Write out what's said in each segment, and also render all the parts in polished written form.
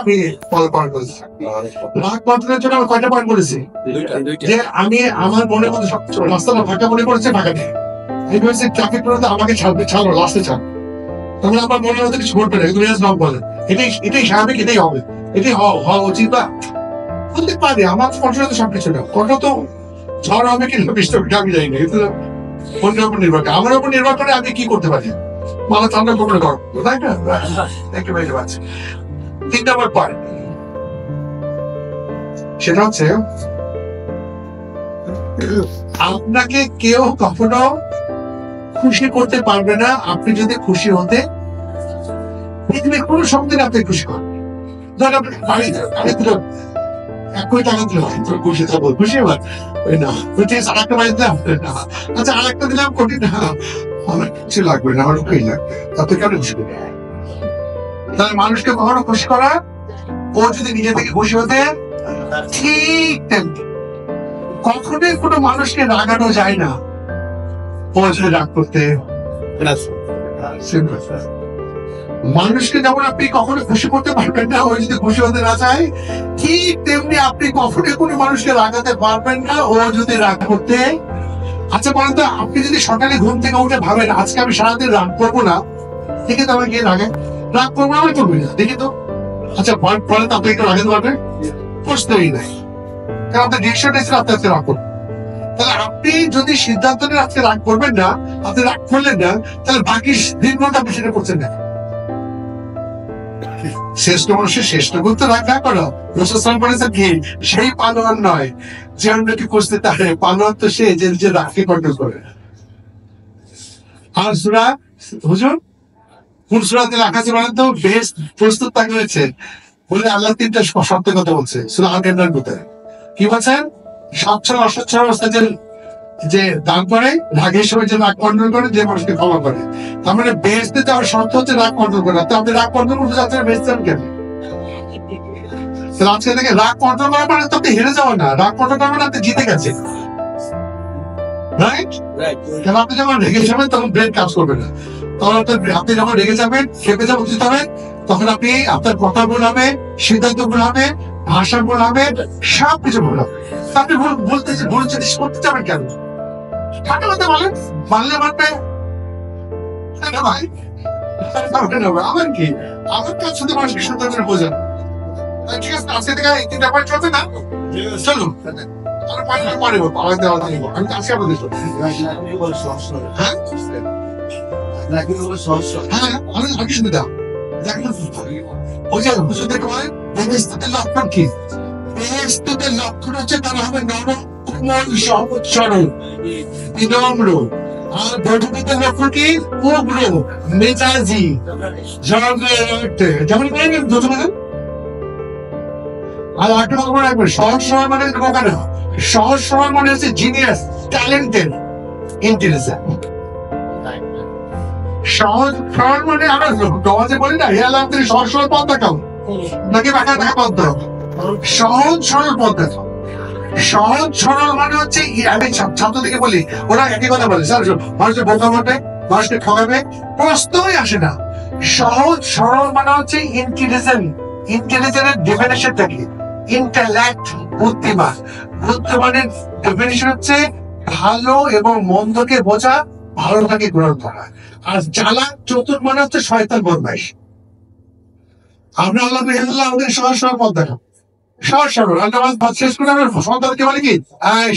আমি পয়েন্ট বলেছি। রাগ কন্ট্রোলের জন্য আমি কয়টা পয়েন্ট বলেছি? যে আমি আমার মনের মধ্যে সব রাস্তাটা ফাঁকা মনে পড়েছে, ফাঁকা নেই। আমি বলছি ট্রাফিক পুরোতে আমাকে ছাড়ো লাস্টে ছাড়, তাহলে আমার মনের মধ্যে কিছু ঘটবে না, এগুলো নক বলে। এটাই স্বাভাবিক, এটাই হবে, এটাই হওয়া উচিত। বা বলতে পারি আমার কন্ট্রোলে তো সবকিছু না, কন্ট্রোল তো ঝড় হবে কি বৃষ্টি হবে আমি জানি না, কিন্তু অন্যের উপর নির্ভর করে, আমার উপর নির্ভর করে আমি কি করতে পারি। মাথা ঠান্ডা করে করো, তাই না? একেবারে পাচ্ছি। 3 নম্বর পয়েন্ট, সেটা হচ্ছে আপনাকে কেউ কখনো খুশি করতে পারবে না আপনি যদি খুশি হতে পৃথিবীর কোন শক্তি আপনি খুশি করেন। ধরেন আপনি বাড়ি দিল 1 কোটি টাকা দিল, খুশি থাকবো, খুশি হবার ওই না, আরেকটা বাড়ি দিলাম, আচ্ছা আরেকটা দিলাম কোটি টাকা, আমার কিছু লাগবে না, আমার ওকেই লাগবে, তাতে কেন খুশি করবে? তাহলে মানুষকে কখনো খুশি করা, ও যদি নিজে থেকে খুশি হতে ঠিক তেমনি কখনোই কোনো মানুষকে রাগানো যায় না ও আসলে রাগ করতে। মানুষকে যেমন আপনি কখনো খুশি করতে পারবেন না ও যদি খুশি হতে না চায়, ঠিক তেমনি আপনি কখনোই কোনো মানুষকে রাগাতে পারবেন না ও যদি রাগ করতে। আচ্ছা বলেন তো, আপনি যদি সকালে ঘুম থেকে উঠে ভাবেন আজকে আমি সারাদিন রাগ করবো না, দেখে তো আমার গিয়ে রাগ করবো না, আমি করবি না, দেখি তো। আচ্ছা বলেন তো আপনি একটু রাগাতে পারবেন? প্রশ্নই নাই, কারণ আপনার ডিরেকশন এসে আপনি আজকে রাগ করবেন। তাহলে আপনি যদি সিদ্ধান্ত নেন আজকে রাগ করবেন না, আপনি রাগ করলেন না, তাহলে বাকি দিনগুলো আপনি সেটা করছেন না। শ্রেষ্ঠ মানুষের শ্রেষ্ঠ করতে রাগ না করো, রসুল বলেছেন কি, সেই পালোয়ান নয় যে অন্যকে করতে পারে, পালোয়ান তো সে যে নিজের রাগকে কন্ট্রোল করে। আর সূরা হুজুর কোন সূরাতে লেখা আছে বলেন তো? বেশ প্রস্তুত থাকা হয়েছে বলে আল্লাহ 3টা শব্দের কথা বলছে সূরা আল-কান্নার ভিতরে। কি বলছেন? সচ্ছল অসচ্ছল অবস্থা যে দান করে, রাগের সময় যে রাগ কন্ট্রোল করে, যে মানুষকে ক্ষমা করে। তার মানে বেহেশতে যাওয়ার শর্ত হচ্ছে রাগ কন্ট্রোল করা। তো আপনি রাগ কন্ট্রোল করতে যাচ্ছেন, বেহেশতে কেন? আজকে থেকে রাগ কন্ট্রোল করা মানে তো আপনি হেরে যাওয়া না, রাগ কন্ট্রোল করা মানে আপনি জিতে গেছেন, রাইট? কারণ আপনি যখন রেগে যাবেন তখন ব্রেন কাজ করবে না, তখন আপনি যখন রেগে যাবেন, খেপে যাবেন, উচিত হবেন, তখন আপনি আপনার কথা ভুল হবে, সিদ্ধান্ত ভুল হবে, ভাষা ভুল হবে, সবকিছু ভুল হবে। আপনি ভুল জিনিস করতে যাবেন কেন? ঠান্ডা কথা বলেন, মানলে মানবে ভাই, আমার কি, আমার কাজ শুধু মানুষকে সুন্দর করে বোঝান। ঠিক আছে, আজকে থেকে 3টা পয়েন্ট চলবে না, চলুন পরে আমি আজকে আপনাদের লক্ষণ কি? লক্ষণ হচ্ছে তারা হবে নরম, কোমল, সহজ, সরল, বিনম্র। আর বৈঠকের লক্ষণ কি? উগ্র, মেজাজি, যেমন আর একটা কথা মনে রাখবেন, সহজ সরল মানে বোকা না, সহজ সরল মানে হচ্ছে জিনিয়াস, ট্যালেন্টেড, ইন্টেলিজেন্ট। সহজ সরল মানে আমরা সমাজে বলি না, হেয়ালাম থেকে সহজ সরল পথ দেখাও, নাকি বাঁকা দেখা পথ দাও, সহজ সরল পথ দেখাও। সহজ সরল মানে হচ্ছে, আমি ছাত্রদেরকে বলি, ওরা একই কথা বলে, স্যার মানুষের বোকা বটে, মানুষকে ঠকাবে, প্রশ্নই আসে না। সহজ সরল মানে হচ্ছে ইন্টেলিজেন্ট। ইন্টেলিজেন্টের ডেফিনেশনটা কি? ইন্টেলেক্ট, বুদ্ধিমান। বুদ্ধিমানের ডেফিনেশন হচ্ছে ভালো এবং মন্দকে বোঝা, ভালোটাকে গ্রহণ করা। আর চালাক চতুর মানে হচ্ছে শয়তান, বদমাইশ। আমরা আল্লাহ আমাদের সহজ সরল পথ দেখাবো, সহজ সরল। শেষ করে আমরা সন্তানকে বলি কি,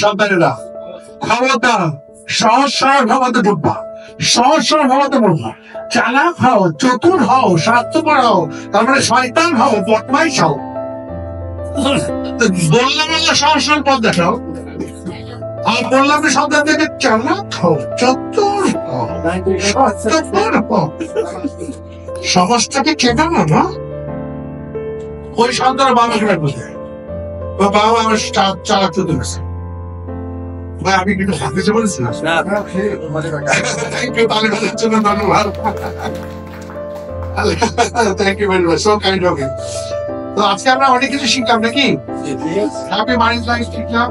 সন্তানেরা খবরদার সহজ সরল ভাবাতে ঢুকবা, সহজ সরল ভাবাতে বলবা, চালাক হও, চতুর হও, স্বার্থপর হও, তার মানে শয়তান হও, বদমাইশ হও। বললাম আল্লাহ সহজ সরল পথ দেখাও, আর বললাম সন্তান থেকে চালাক হও, চতুর হও, স্বার্থপর হও। সমাজটাকে চেনানো না, ওই সন্তানের বাবা খেলার বোঝে, বাবা আমার চালাক চতুর আছে। ভাই আমি কিন্তু হাফিজে বলেছি না, জন্য ধন্যবাদ। Thank you very much, so kind of you. তো আজকে আমরা অনেক কিছু শিখলাম নাকি? হ্যাপি ম্যারেজ লাইফ শিখলাম।